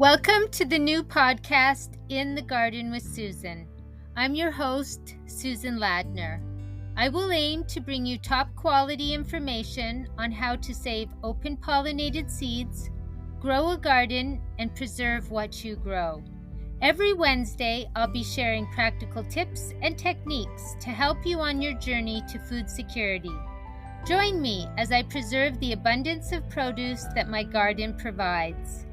Welcome to the new podcast, In the Garden with Susan. I'm your host, Susan Ladner. I will aim to bring you top quality information on how to save open pollinated seeds, grow a garden, and preserve what you grow. Every Wednesday, I'll be sharing practical tips and techniques to help you on your journey to food security. Join me as I preserve the abundance of produce that my garden provides.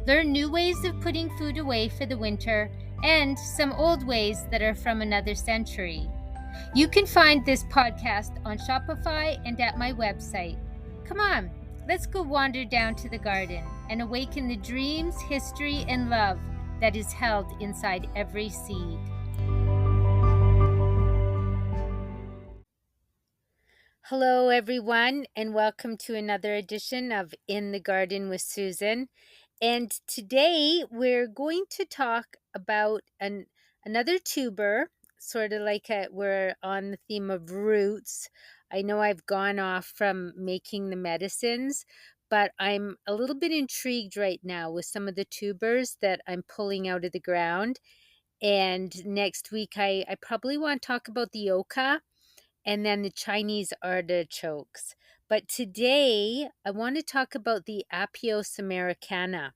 Learn new ways of putting food away for the winter and some old ways that are from another century. You can find this podcast on Shopify and at my website. Come on, let's go wander down to the garden and awaken the dreams, history, and love that is held inside every seed. Hello, everyone, and welcome to another edition of In the Garden with Susan. And today we're going to talk about another tuber, sort of like we're on the theme of roots. I know I've gone off from making the medicines, but I'm a little bit intrigued right now with some of the tubers that I'm pulling out of the ground. And next week, I probably want to talk about the yucca and then the Chinese artichokes. But today, I want to talk about the Apios Americana.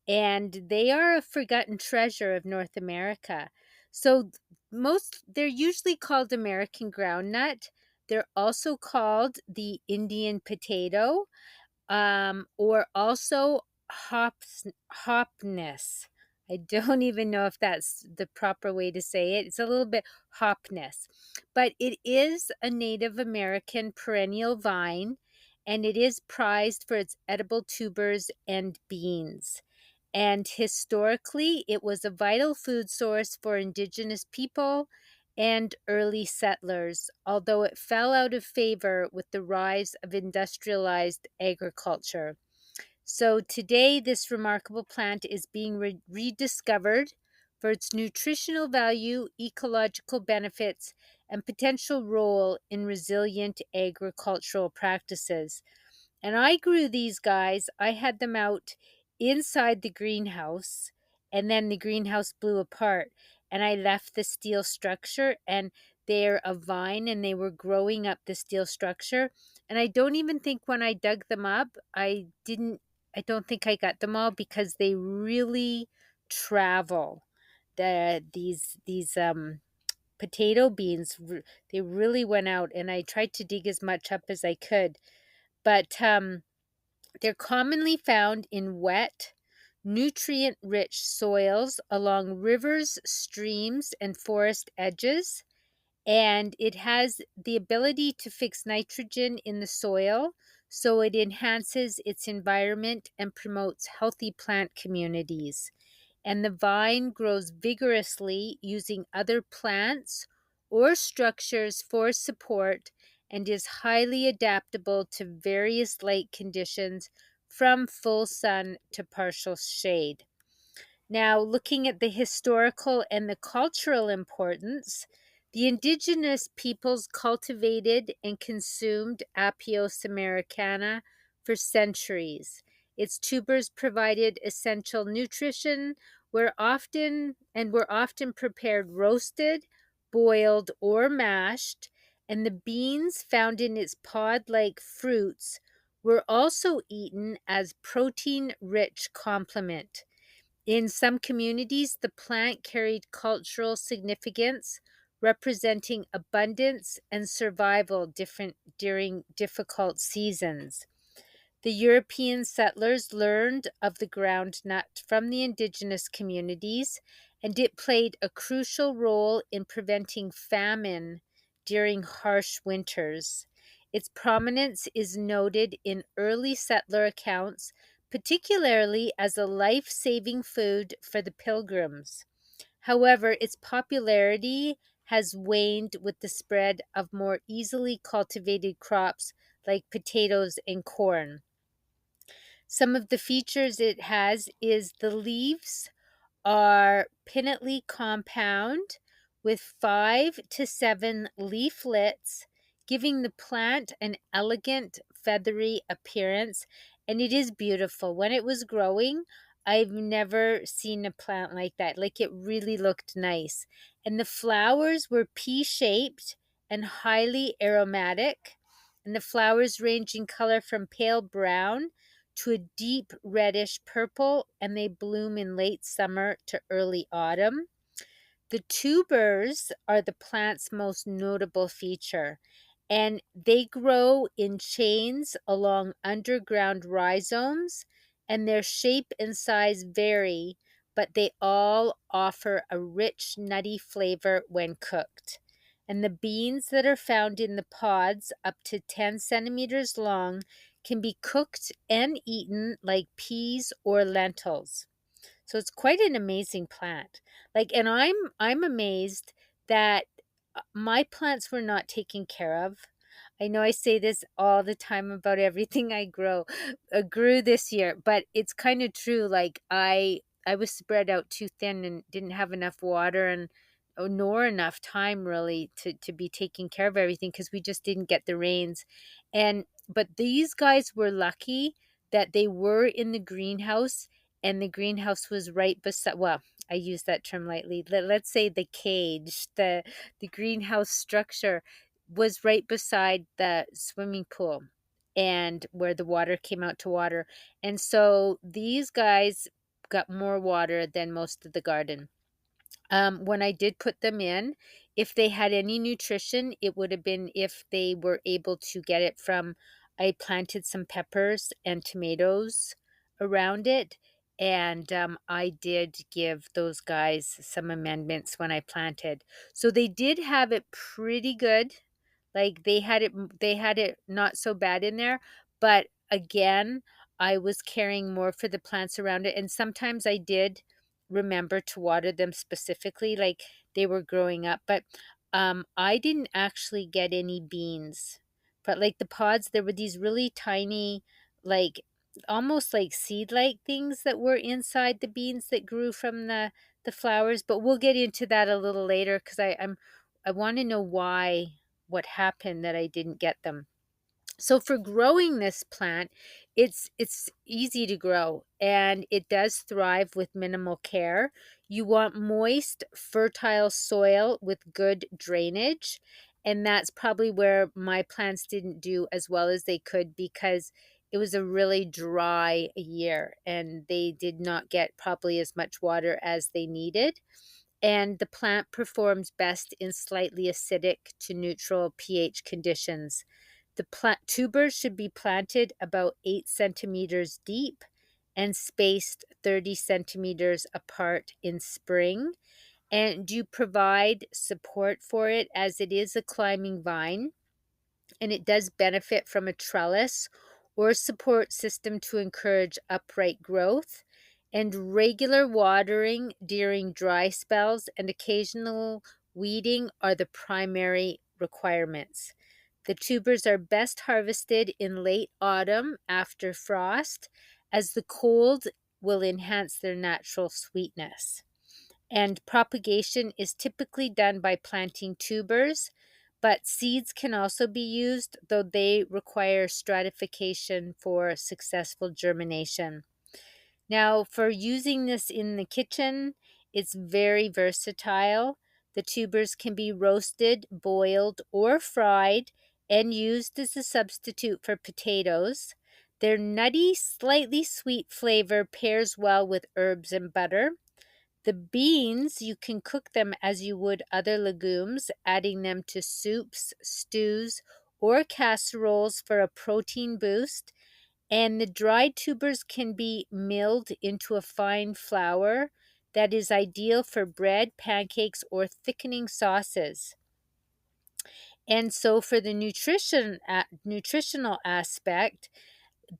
And they are a forgotten treasure of North America. So they're usually called American groundnut. They're also called the Indian potato, or also hopness. I don't even know if that's the proper way to say it. It's a little bit hopness, but it is a Native American perennial vine, and it is prized for its edible tubers and beans. And historically, it was a vital food source for Indigenous people and early settlers, although it fell out of favor with the rise of industrialized agriculture. So today, this remarkable plant is being rediscovered for its nutritional value, ecological benefits, and potential role in resilient agricultural practices. And I grew these guys. I had them out inside the greenhouse, and then the greenhouse blew apart. And I left the steel structure, and they're a vine, and they were growing up the steel structure. And I don't even think when I dug them up, I don't think I got them all because they really travel. These potato beans, they really went out, and I tried to dig as much up as I could. But they're commonly found in wet, nutrient-rich soils along rivers, streams, and forest edges. And it has the ability to fix nitrogen in the soil, so it enhances its environment and promotes healthy plant communities. And the vine grows vigorously using other plants or structures for support and is highly adaptable to various light conditions from full sun to partial shade. Now, looking at the historical and the cultural importance, the indigenous peoples cultivated and consumed Apios Americana for centuries. Its tubers provided essential nutrition, were often prepared roasted, boiled, or mashed, and the beans found in its pod-like fruits were also eaten as protein-rich complement. In some communities, the plant carried cultural significance, representing abundance and survival during difficult seasons. The European settlers learned of the groundnut from the indigenous communities, and it played a crucial role in preventing famine during harsh winters. Its prominence is noted in early settler accounts, particularly as a life-saving food for the pilgrims. However, its popularity has waned with the spread of more easily cultivated crops like potatoes and corn. Some of the features it has is the leaves are pinnately compound with 5 to 7 leaflets, giving the plant an elegant feathery appearance, and it is beautiful. When it was growing, I've never seen a plant like that. Like, it really looked nice. And the flowers were pea-shaped and highly aromatic. And the flowers range in color from pale brown to a deep reddish purple, and they bloom in late summer to early autumn. The tubers are the plant's most notable feature, and they grow in chains along underground rhizomes, and their shape and size vary, but they all offer a rich, nutty flavor when cooked. And the beans that are found in the pods, up to 10 centimeters long, can be cooked and eaten like peas or lentils. So it's quite an amazing plant. Like, and I'm amazed that my plants were not taken care of. I know I say this all the time about everything I grew this year, but it's kind of true. Like, I was spread out too thin and didn't have enough water, and nor enough time really to be taking care of everything, because we just didn't get the rains. And but these guys were lucky that they were in the greenhouse, and the greenhouse was right beside, well, I use that term lightly. Let's say the cage, the greenhouse structure was right beside the swimming pool, and where the water came out to water. And so these guys got more water than most of the garden. When I did put them in, if they had any nutrition, it would have been if they were able to get it from, I planted some peppers and tomatoes around it. And I did give those guys some amendments when I planted. So they did have it pretty good. Like, they had it not so bad in there, but again, I was caring more for the plants around it, and sometimes I did remember to water them specifically, like they were growing up. But I didn't actually get any beans. But like the pods, there were these really tiny, like almost like seed-like things that were inside the beans that grew from the flowers. But we'll get into that a little later, because I want to know what happened that I didn't get them. So for growing this plant, it's easy to grow, and it does thrive with minimal care. You want moist, fertile soil with good drainage, and that's probably where my plants didn't do as well as they could, because it was a really dry year and they did not get probably as much water as they needed. And the plant performs best in slightly acidic to neutral pH conditions. The plant tubers should be planted about 8 centimeters deep and spaced 30 centimeters apart in spring. And you provide support for it, as it is a climbing vine, and it does benefit from a trellis or support system to encourage upright growth. And regular watering during dry spells and occasional weeding are the primary requirements. The tubers are best harvested in late autumn after frost, as the cold will enhance their natural sweetness. And propagation is typically done by planting tubers, but seeds can also be used, though they require stratification for successful germination. Now, for using this in the kitchen, it's very versatile. The tubers can be roasted, boiled, or fried and used as a substitute for potatoes. Their nutty, slightly sweet flavor pairs well with herbs and butter. The beans, you can cook them as you would other legumes, adding them to soups, stews, or casseroles for a protein boost. And the dried tubers can be milled into a fine flour that is ideal for bread, pancakes, or thickening sauces. And so for the nutritional aspect,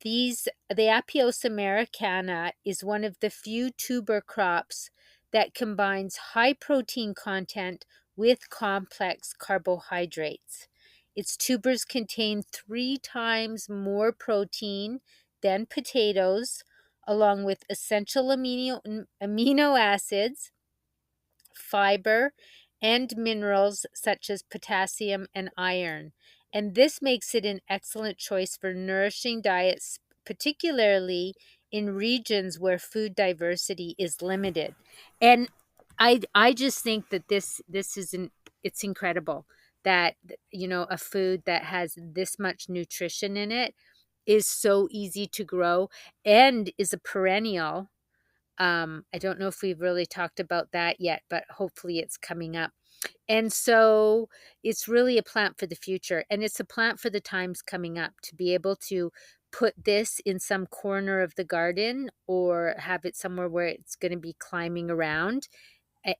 the Apios Americana is one of the few tuber crops that combines high protein content with complex carbohydrates. Its tubers contain 3 times more protein than potatoes, along with essential amino acids, fiber, and minerals such as potassium and iron. And this makes it an excellent choice for nourishing diets, particularly in regions where food diversity is limited. And I just think that this isn't it's incredible that a food that has this much nutrition in it is so easy to grow and is a perennial. I don't know if we've really talked about that yet, but hopefully it's coming up. And so it's really a plant for the future, and it's a plant for the times coming up, to be able to put this in some corner of the garden or have it somewhere where it's going to be climbing around,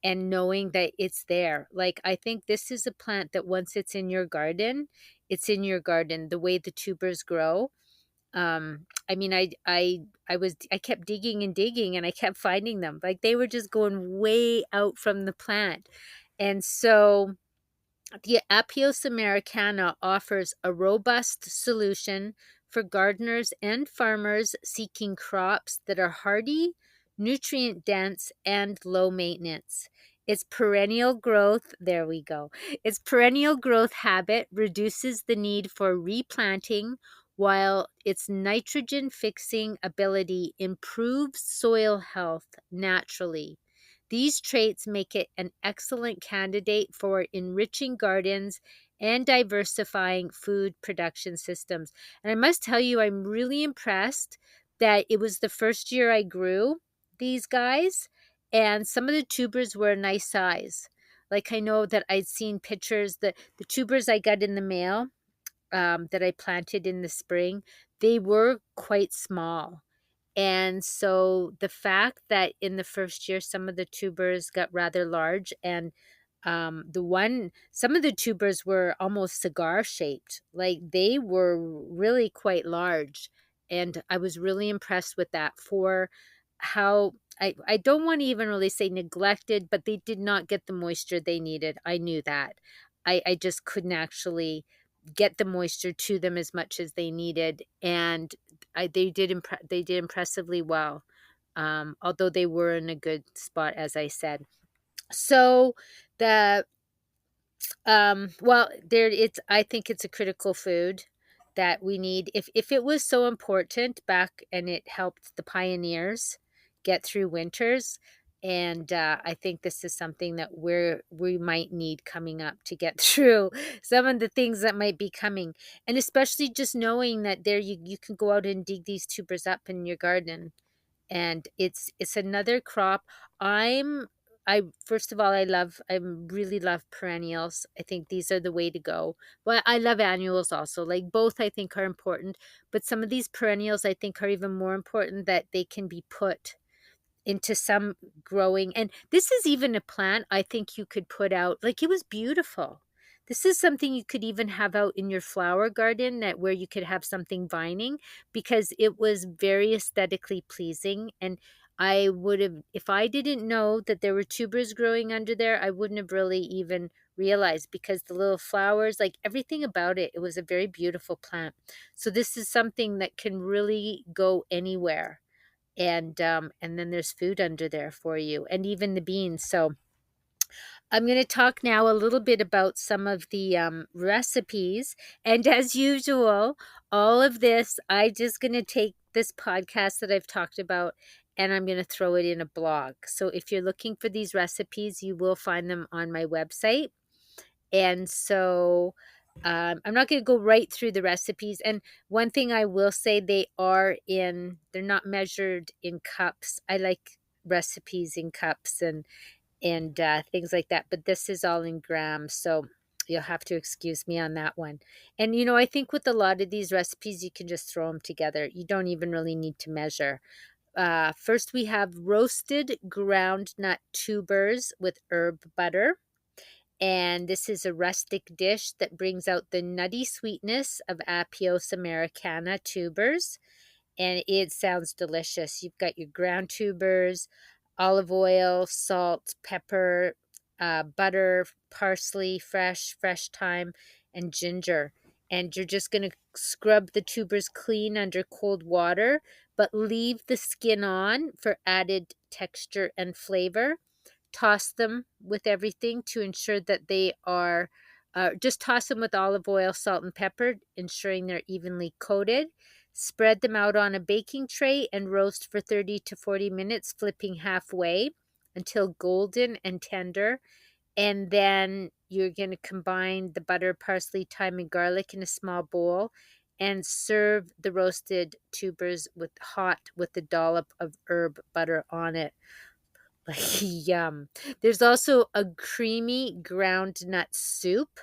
and knowing that it's there. Like, I think this is a plant that once it's in your garden, it's in your garden. The way the tubers grow, I mean, I kept digging and digging, and I kept finding them. Like, they were just going way out from the plant. And so the Apios Americana offers a robust solution for gardeners and farmers seeking crops that are hardy, nutrient dense, and low maintenance. Its perennial growth, there we go. Its perennial growth habit reduces the need for replanting, while its nitrogen fixing ability improves soil health naturally. These traits make it an excellent candidate for enriching gardens and diversifying food production systems. And I must tell you, I'm really impressed that it was the first year I grew these guys, and some of the tubers were a nice size. Like, I know that I'd seen pictures that the tubers I got in the mail, that I planted in the spring, they were quite small. And so the fact that in the first year some of the tubers got rather large, and some of the tubers were almost cigar shaped, like they were really quite large. And I was really impressed with that, for how I don't want to even really say neglected, but they did not get the moisture they needed. I knew that. I just couldn't actually get the moisture to them as much as they needed. And they did impressively well, although they were in a good spot, as I said. So the well, there it's I think it's a critical food that we need. If it was so important back and it helped the pioneers get through winters, and I think this is something that we might need coming up to get through some of the things that might be coming. And especially just knowing that there you can go out and dig these tubers up in your garden, and it's another crop. I first of all, I really love perennials. I think these are the way to go. Well, I love annuals also. Like, both I think are important, but some of these perennials I think are even more important, that they can be put into some growing. And this is even a plant I think you could put out. Like, it was beautiful. This is something you could even have out in your flower garden, that where you could have something vining, because it was very aesthetically pleasing. And I would have, if I didn't know that there were tubers growing under there, I wouldn't have really even realized, because the little flowers, like everything about it, it was a very beautiful plant. So this is something that can really go anywhere. And then there's food under there for you, and even the beans. So I'm going to talk now a little bit about some of the recipes. And as usual, all of this, I just going to take this podcast that I've talked about, and I'm going to throw it in a blog. So if you're looking for these recipes, you will find them on my website. And so I'm not going to go right through the recipes. And one thing I will say, they're not measured in cups. I like recipes in cups and things like that. But this is all in grams. So you'll have to excuse me on that one. And, I think with a lot of these recipes, you can just throw them together. You don't even really need to measure. First, we have roasted groundnut tubers with herb butter. And this is a rustic dish that brings out the nutty sweetness of Apios Americana tubers. And it sounds delicious. You've got your ground tubers, olive oil, salt, pepper, butter, parsley, fresh thyme, and ginger. And you're just going to scrub the tubers clean under cold water, but leave the skin on for added texture and flavor. Toss them with everything to ensure that they are, just toss them with olive oil, salt, and pepper, ensuring they're evenly coated. Spread them out on a baking tray and roast for 30 to 40 minutes, flipping halfway until golden and tender. And then you're going to combine the butter, parsley, thyme, and garlic in a small bowl and serve the roasted tubers with hot with a dollop of herb butter on it. Like, yum. There's also a creamy ground nut soup,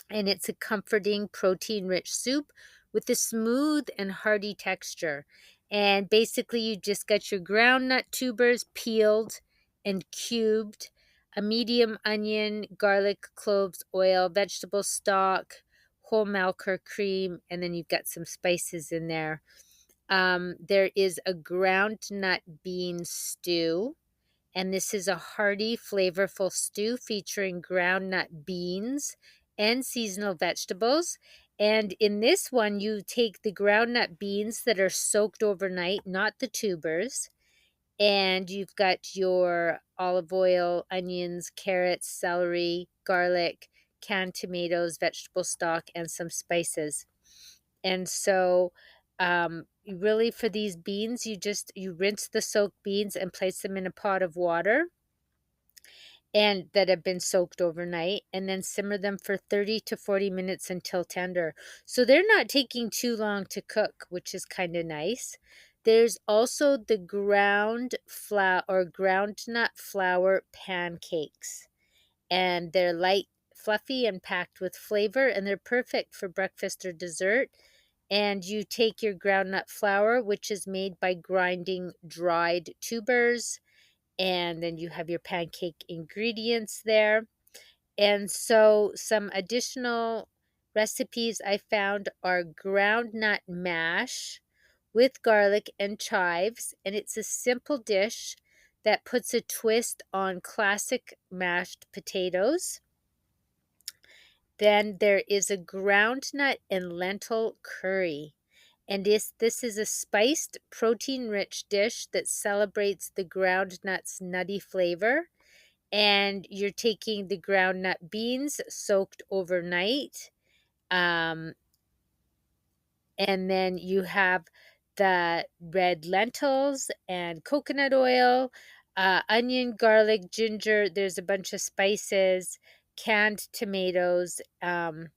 and it's a comforting protein-rich soup with a smooth and hearty texture. And basically, you just got your groundnut tubers peeled and cubed, a medium onion, garlic, cloves, oil, vegetable stock, whole milk or cream, and then you've got some spices in there. There is a groundnut bean stew, and this is a hearty, flavorful stew featuring groundnut beans and seasonal vegetables. And in this one, you take the groundnut beans that are soaked overnight, not the tubers, and you've got your olive oil, onions, carrots, celery, garlic, canned tomatoes, vegetable stock, and some spices. And so, really for these beans, you rinse the soaked beans and place them in a pot of water and that have been soaked overnight, and then simmer them for 30 to 40 minutes until tender. So they're not taking too long to cook, which is kind of nice. There's also the ground flour or groundnut flour pancakes, and they're light, fluffy, and packed with flavor, and they're perfect for breakfast or dessert. And you take your groundnut flour, which is made by grinding dried tubers, and then you have your pancake ingredients there. And so some additional recipes I found are groundnut mash with garlic and chives, and it's a simple dish that puts a twist on classic mashed potatoes. Then there is a groundnut and lentil curry. And this is a spiced, protein-rich dish that celebrates the groundnut's nutty flavor. And you're taking the groundnut beans soaked overnight. Um, and then you have the red lentils and coconut oil, onion, garlic, ginger. There's a bunch of spices, canned tomatoes, and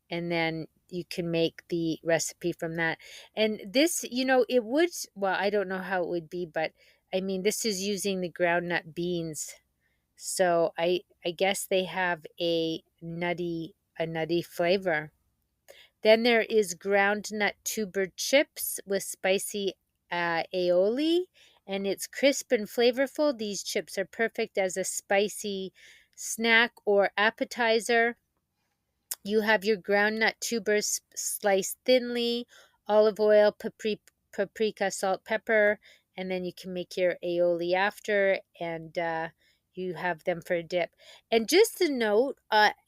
then you can make the recipe from that. And this, it would, well, I don't know how it would be, but I mean, this is using the groundnut beans. So I guess they have a nutty flavor. Then there is groundnut tuber chips with spicy aioli, and it's crisp and flavorful. These chips are perfect as a spicy snack or appetizer. You have your groundnut tubers sliced thinly, olive oil, paprika, salt, pepper, and then you can make your aioli after, and you have them for a dip. And just a note,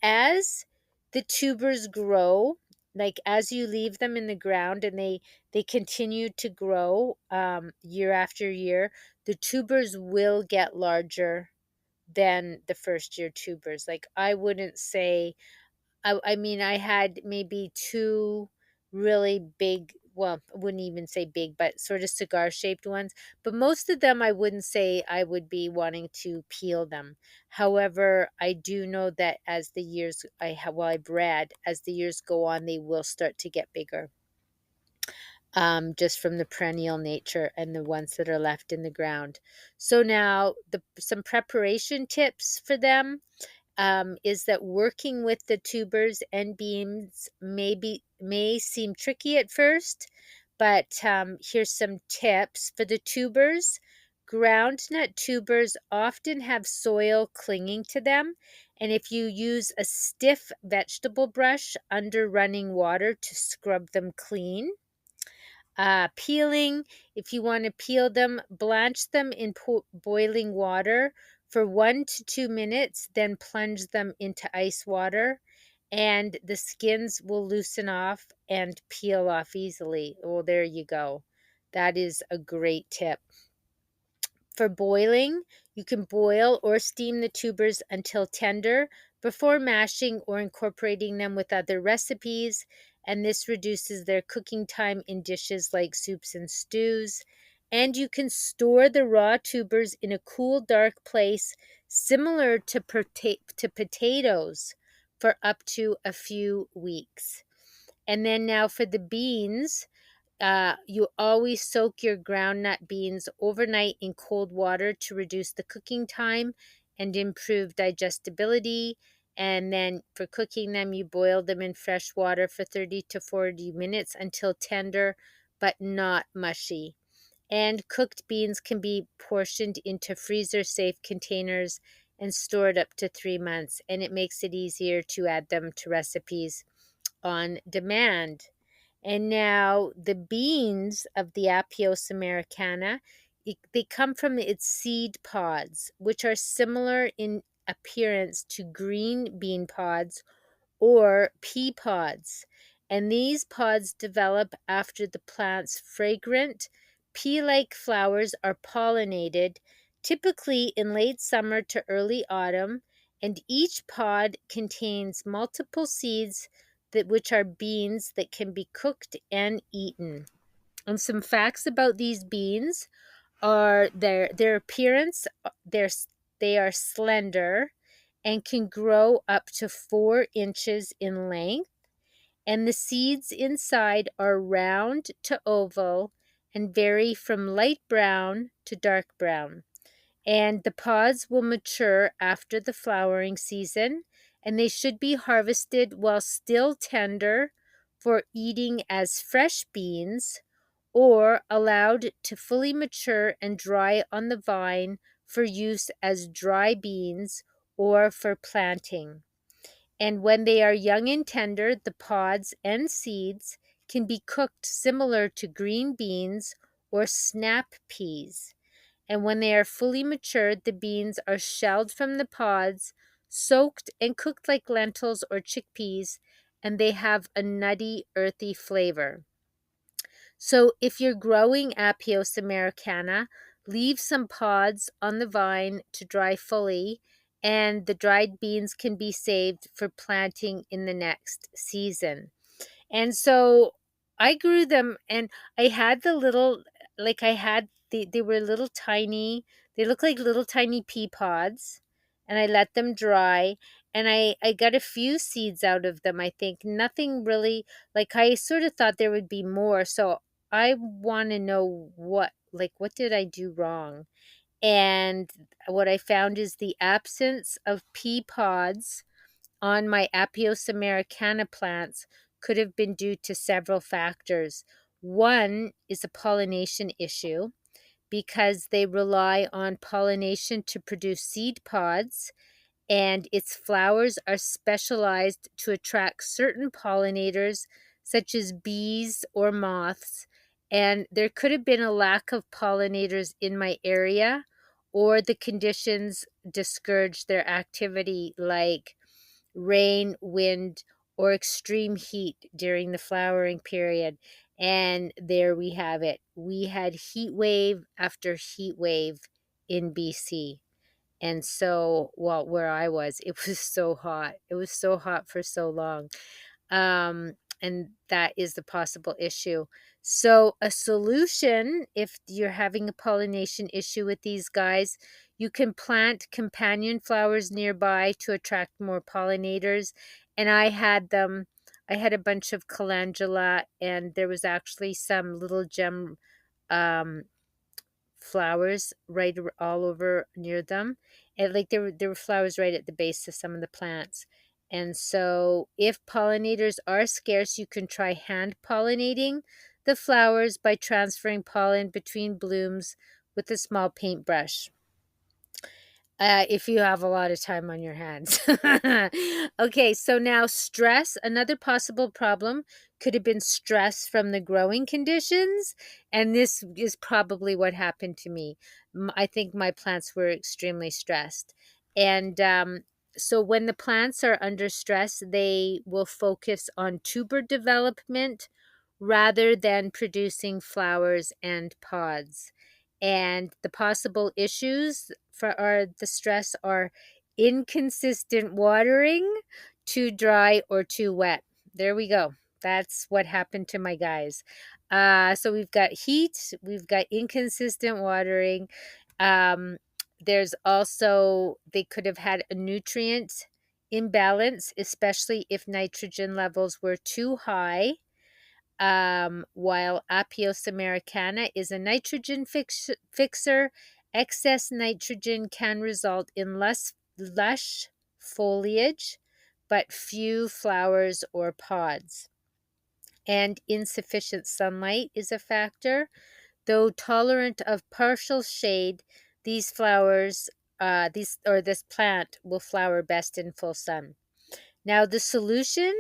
as the tubers grow, like as you leave them in the ground and they continue to grow year after year, the tubers will get larger than the first year tubers. Like I wouldn't say I mean, I had maybe two really big, well, I wouldn't even say big, but sort of cigar-shaped ones. But most of them, I wouldn't say I would be wanting to peel them. However, I do know that as the years I've read, as the years go on, they will start to get bigger. Just from the perennial nature and the ones that are left in the ground. So now some preparation tips for them is that working with the tubers and beans may seem tricky at first, but here's some tips for the tubers. Groundnut tubers often have soil clinging to them, and if you use a stiff vegetable brush under running water to scrub them clean. Peeling, if you want to peel them, blanch them in boiling water for 1 to 2 minutes, then plunge them into ice water, and the skins will loosen off and peel off easily. Well, there you go. That is a great tip. For boiling, you can boil or steam the tubers until tender before mashing or incorporating them with other recipes. and this reduces their cooking time in dishes like soups and stews. And you can store the raw tubers in a cool, dark place similar to potatoes for up to a few weeks. And then now for the beans, you always soak your groundnut beans overnight in cold water to reduce the cooking time and improve digestibility. And then for cooking them, you boil them in fresh water for 30 to 40 minutes until tender but not mushy. And cooked beans can be portioned into freezer-safe containers and stored up to 3 months. And it makes it easier to add them to recipes on demand. And now the beans of the Apios Americana, they come from its seed pods, which are similar in appearance to green bean pods or pea pods. And these pods develop after the plant's fragrant pea-like flowers are pollinated, typically in late summer to early autumn, and each pod contains multiple seeds which are beans that can be cooked and eaten. And some facts about these beans are their appearance. They are slender and can grow up to 4 inches in length. And the seeds inside are round to oval and vary from light brown to dark brown. And the pods will mature after the flowering season, and they should be harvested while still tender for eating as fresh beans, or allowed to fully mature and dry on the vine for use as dry beans or for planting. And when they are young and tender, the pods and seeds can be cooked similar to green beans or snap peas. And when they are fully matured, the beans are shelled from the pods, soaked and cooked like lentils or chickpeas, and they have a nutty, earthy flavor. So if you're growing Apios Americana, leave some pods on the vine to dry fully, and the dried beans can be saved for planting in the next season. And so I grew them, and I had the little, like I had, they were little tiny, they look like little tiny pea pods, and I let them dry, and I got a few seeds out of them, I think. Nothing really, like I sort of thought there would be more, so I want to know what did I do wrong? And what I found is the absence of pea pods on my Apios Americana plants could have been due to several factors. One is a pollination issue because they rely on pollination to produce seed pods, and its flowers are specialized to attract certain pollinators, such as bees or moths. And there could have been a lack of pollinators in my area, or the conditions discouraged their activity, like rain, wind, or extreme heat during the flowering period. And there we have it. We had heat wave after heat wave in BC. And so, well, where I was, it was so hot. It was so hot for so long. And that is the possible issue. So a solution, if you're having a pollination issue with these guys, you can plant companion flowers nearby to attract more pollinators. And I had a bunch of calendula, and there was actually some little gem um, flowers all over near them, and like there were flowers right at the base of some of the plants. And so if pollinators are scarce, you can try hand pollinating the flowers by transferring pollen between blooms with a small paintbrush, if you have a lot of time on your hands. Okay, so now stress. Another possible problem could have been stress from the growing conditions, and this is probably what happened to me. I think my plants were extremely stressed. And so when the plants are under stress, they will focus on tuber development rather than producing flowers and pods. And the possible issues for the stress are inconsistent watering, too dry or too wet. There we go. That's what happened to my guys. So we've got heat, we've got inconsistent watering. Um, there's also, they could have had a nutrient imbalance, especially if nitrogen levels were too high. While Apios Americana is a nitrogen fixer, excess nitrogen can result in less lush foliage, but few flowers or pods. And insufficient sunlight is a factor. Though tolerant of partial shade, these flowers, this plant will flower best in full sun. Now, the solution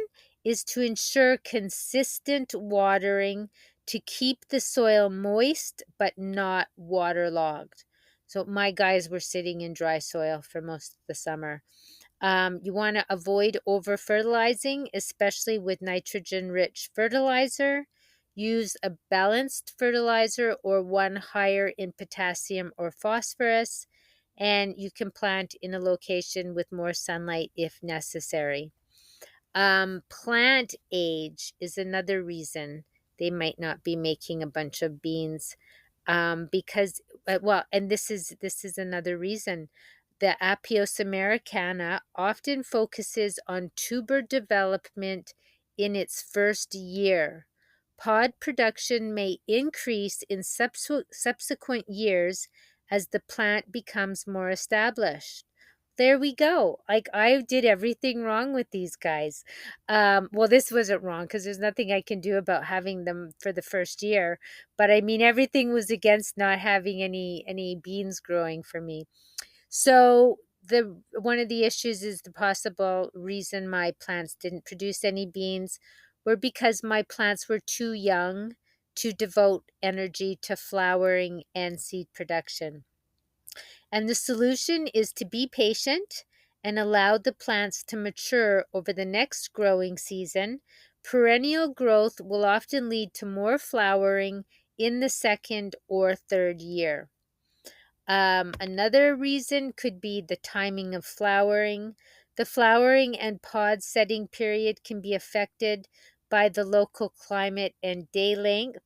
is to ensure consistent watering to keep the soil moist but not waterlogged. So my guys were sitting in dry soil for most of the summer. You want to avoid over fertilizing, especially with nitrogen rich fertilizer. Use a balanced fertilizer or one higher in potassium or phosphorus. And you can plant in a location with more sunlight if necessary. Plant age is another reason they might not be making a bunch of beans, because well, and this is another reason. The Apios Americana often focuses on tuber development in its first year. Pod production may increase in subsequent years as the plant becomes more established. There we go. Like, I did everything wrong with these guys. Well, this wasn't wrong because there's nothing I can do about having them for the first year. But I mean, everything was against not having any beans growing for me. So the one of the issues is the possible reason my plants didn't produce any beans were because my plants were too young to devote energy to flowering and seed production. And the solution is to be patient and allow the plants to mature over the next growing season. Perennial growth will often lead to more flowering in the second or third year. Another reason could be the timing of flowering. The flowering and pod setting period can be affected by the local climate and day length.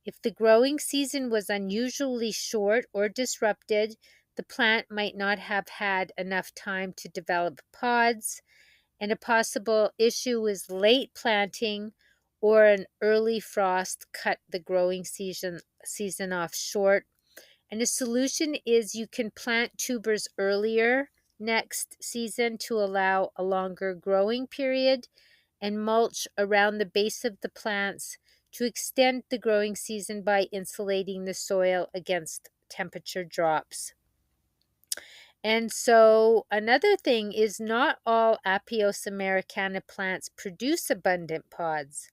If the growing season was unusually short or disrupted, the plant might not have had enough time to develop pods, and a possible issue is late planting or an early frost cut the growing season off short. And the solution is you can plant tubers earlier next season to allow a longer growing period, and mulch around the base of the plants to extend the growing season by insulating the soil against temperature drops. And so another thing is not all Apios Americana plants produce abundant pods.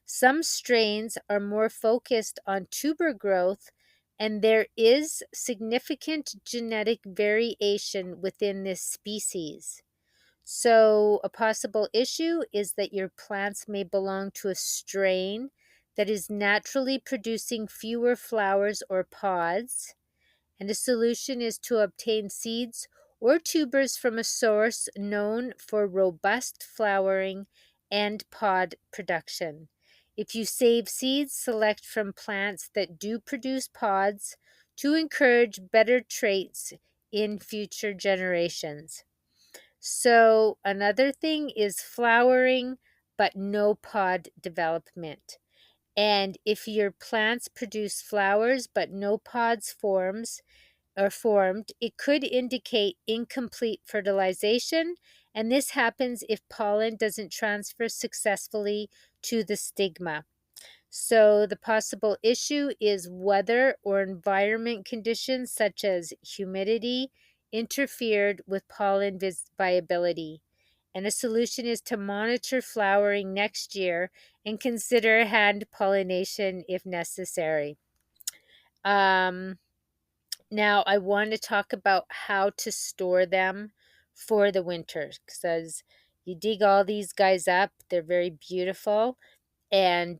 Some strains are more focused on tuber growth, and there is significant genetic variation within this species. So a possible issue is that your plants may belong to a strain that is naturally producing fewer flowers or pods, and the solution is to obtain seeds or tubers from a source known for robust flowering and pod production. If you save seeds, select from plants that do produce pods to encourage better traits in future generations. So another thing is flowering, but no pod development. And if your plants produce flowers, but no pods formed, it could indicate incomplete fertilization. And this happens if pollen doesn't transfer successfully to the stigma. So the possible issue is weather or environment conditions such as humidity interfered with pollen viability. And a solution is to monitor flowering next year and consider hand pollination if necessary. Now I want to talk about how to store them for the winter, because you dig all these guys up, they're very beautiful, and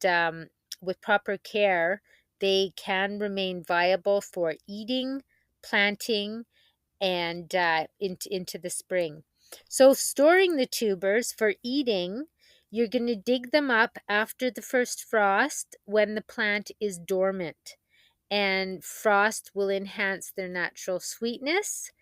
with proper care, they can remain viable for eating, planting, and into the spring. So storing the tubers for eating, You're going to dig them up after the first frost when the plant is dormant, and frost will enhance their natural sweetness,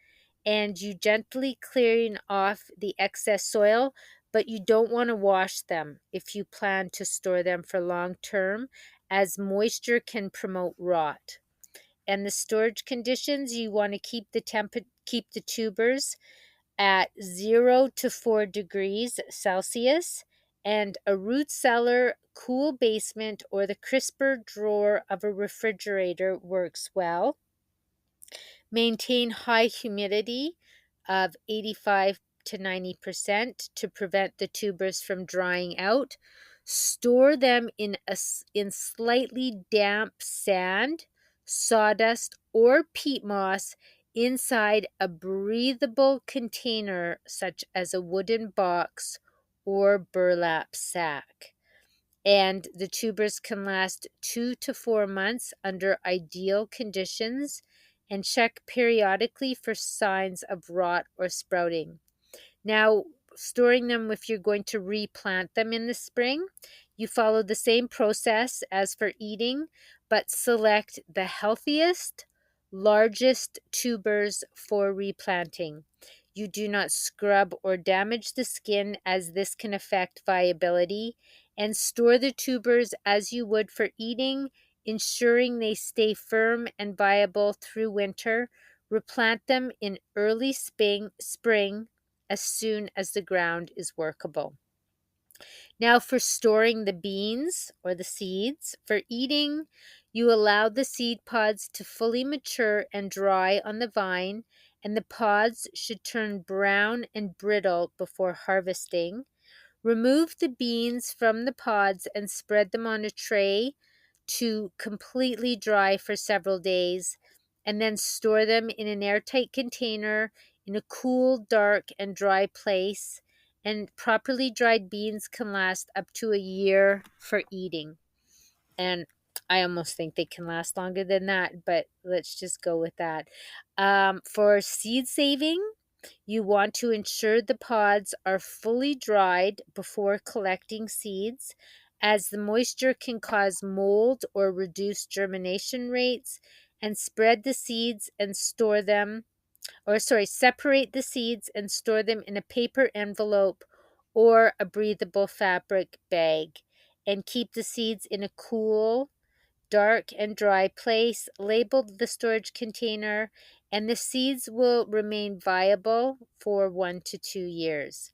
and you gently clearing off the excess soil, but you don't want to wash them if you plan to store them for long term, as moisture can promote rot. And the storage conditions, you want to keep the tubers at 0 to 4 degrees Celsius, and a root cellar, cool basement, or the crisper drawer of a refrigerator works well. Maintain high humidity of 85 to 90% to prevent the tubers from drying out. Store them in slightly damp sand, sawdust, or peat moss inside a breathable container such as a wooden box or burlap sack. And the tubers can last 2 to 4 months under ideal conditions, and check periodically for signs of rot or sprouting. Now, storing them, if you're going to replant them in the spring, you follow the same process as for eating, but select the healthiest, largest tubers for replanting. You do not scrub or damage the skin, as this can affect viability, and store the tubers as you would for eating, ensuring they stay firm and viable through winter. Replant them in early spring as soon as the ground is workable. Now, for storing the beans or the seeds for eating, you allow the seed pods to fully mature and dry on the vine, and the pods should turn brown and brittle before harvesting. Remove the beans from the pods and spread them on a tray to completely dry for several days, and then store them in an airtight container in a cool, dark, and dry place. And properly dried beans can last up to a year for eating. And I almost think they can last longer than that, but let's just go with that. For seed saving, you want to ensure the pods are fully dried before collecting seeds, as the moisture can cause mold or reduce germination rates, and spread the seeds and store them, separate the seeds and store them in a paper envelope or a breathable fabric bag, and keep the seeds in a cool, dark, and dry place. Label the storage container, and the seeds will remain viable for 1 to 2 years.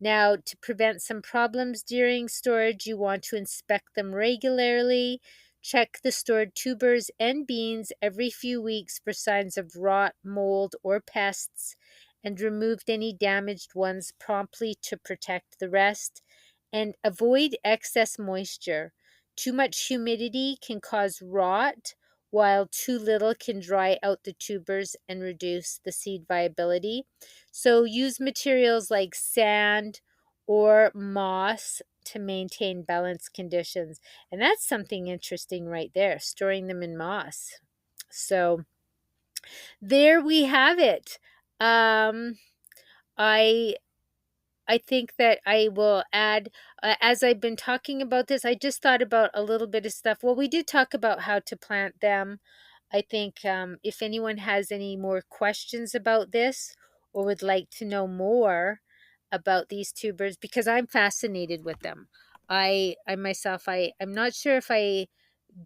Now, to prevent some problems during storage, you want to inspect them regularly. Check the stored tubers and beans every few weeks for signs of rot, mold, or pests, and remove any damaged ones promptly to protect the rest. And avoid excess moisture. Too much humidity can cause rot, while too little can dry out the tubers and reduce the seed viability. So use materials like sand or moss to maintain balanced conditions. And that's something interesting right there, storing them in moss. So there we have it. I I think that I will add, as I've been talking about this, I just thought about a little bit of stuff. Well, we did talk about how to plant them. I think if anyone has any more questions about this or would like to know more about these tubers, because I'm fascinated with them. I myself, I'm not sure if I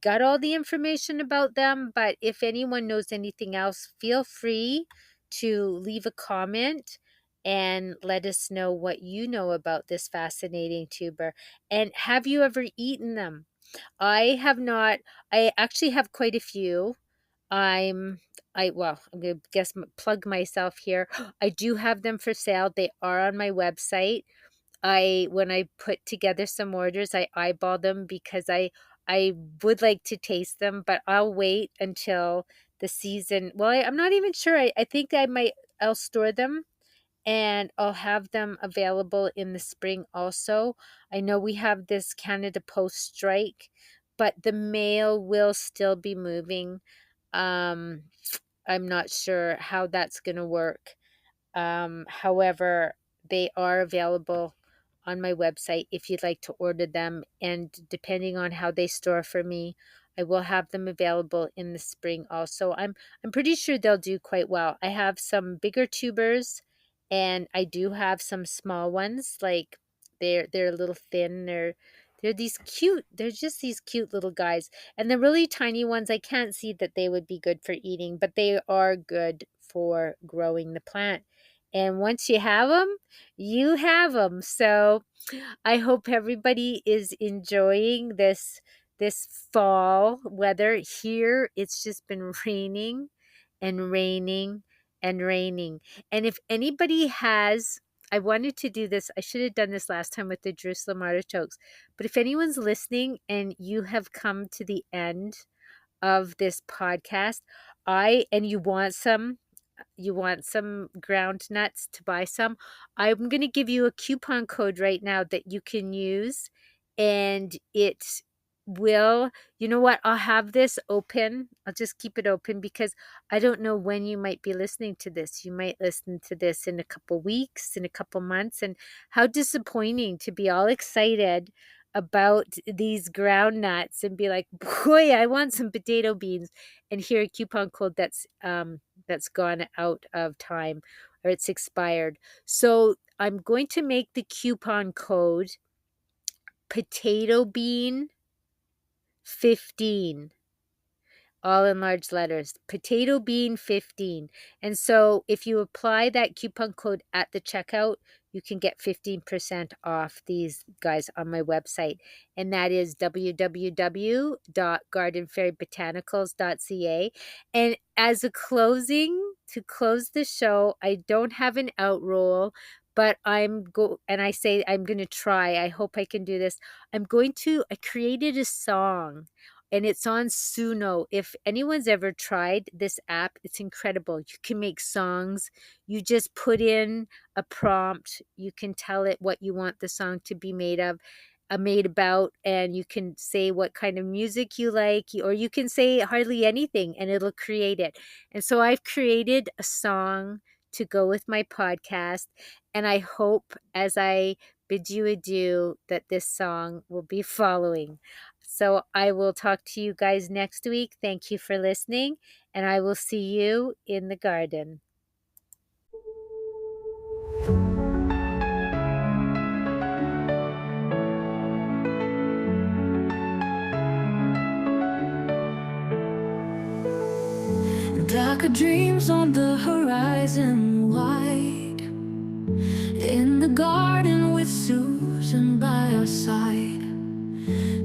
got all the information about them, but if anyone knows anything else, feel free to leave a comment and let us know what you know about this fascinating tuber. And have you ever eaten them? I have not. I actually have quite a few. I'm gonna plug myself here. I do have them for sale. They are on my website. When I put together some orders, I eyeball them because I would like to taste them, but I'll wait until the season. Well, I'm not even sure. I think I'll store them, and I'll have them available in the spring also. I know we have this Canada Post strike, but the mail will still be moving. Um, I'm not sure how that's going to work. However, they are available on my website if you'd like to order them. And depending on how they store for me, I will have them available in the spring also. I'm pretty sure they'll do quite well. I have some bigger tubers and I do have some small ones. Like they're a little thin. They're these cute. They're just these cute little guys. And the really tiny ones, I can't see that they would be good for eating, but they are good for growing the plant. And once you have them, you have them. So I hope everybody is enjoying this fall weather. Here it's just been raining and raining and raining. And if anybody has, I wanted to do this, I should have done this last time with the Jerusalem artichokes, but if anyone's listening and you have come to the end of this podcast, and you want some ground nuts to buy some, I'm going to give you a coupon code right now that you can use, and it will, you know what, I'll have this open. I'll just keep it open because I don't know when you might be listening to this. You might listen to this in a couple weeks, in a couple months, and how disappointing to be all excited about these ground nuts and be like, boy, I want some potato beans, and hear a coupon code that's gone out of time or it's expired. So I'm going to make the coupon code potato bean 15, all in large letters, potato bean 15. And so if you apply that coupon code at the checkout, you can get 15% off these guys on my website. And that is www.gardenfairybotanicals.ca. And as a closing, to close the show, I don't have an outroll, but I'm going to try. I hope I can do this. I created a song, and it's on Suno. If anyone's ever tried this app, it's incredible. You can make songs. You just put in a prompt. You can tell it what you want the song to be made about, and you can say what kind of music you like, or you can say hardly anything and it'll create it. And so I've created a song to go with my podcast, and I hope as I bid you adieu that this song will be following. So I will talk to you guys next week. Thank you for listening, and I will see you in the garden. Darker dreams on the horizon wide, in the garden with Susan by our side,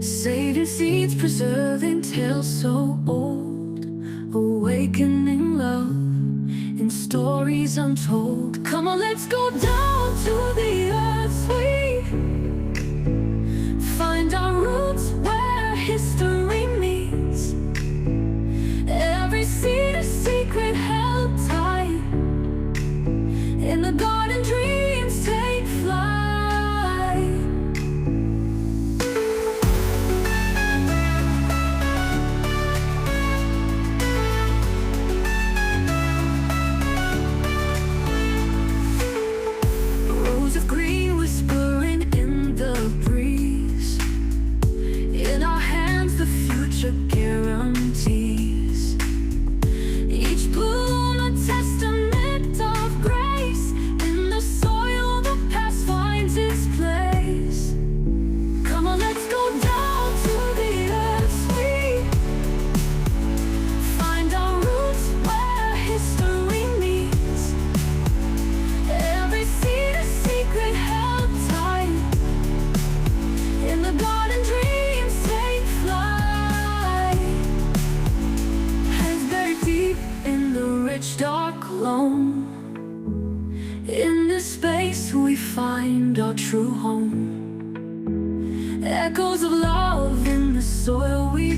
saving seeds, preserving tales so old, awakening love in stories untold. Come on, let's go down to the earth we find our roots where history meets. Every seed a secret held tight, in the garden dreams take flight. Rose of green whispering in the breeze, in our hands the future guarantees. Each bloom a testament of grace, in the soil the past finds its place. Come on, let's go down to the earth we find our roots where history meets. Every seed a secret held tight, in the garden dreams take flight. Hands buried deep in the rich dark loam, in this space we find our true home. Echoes of love in the soil we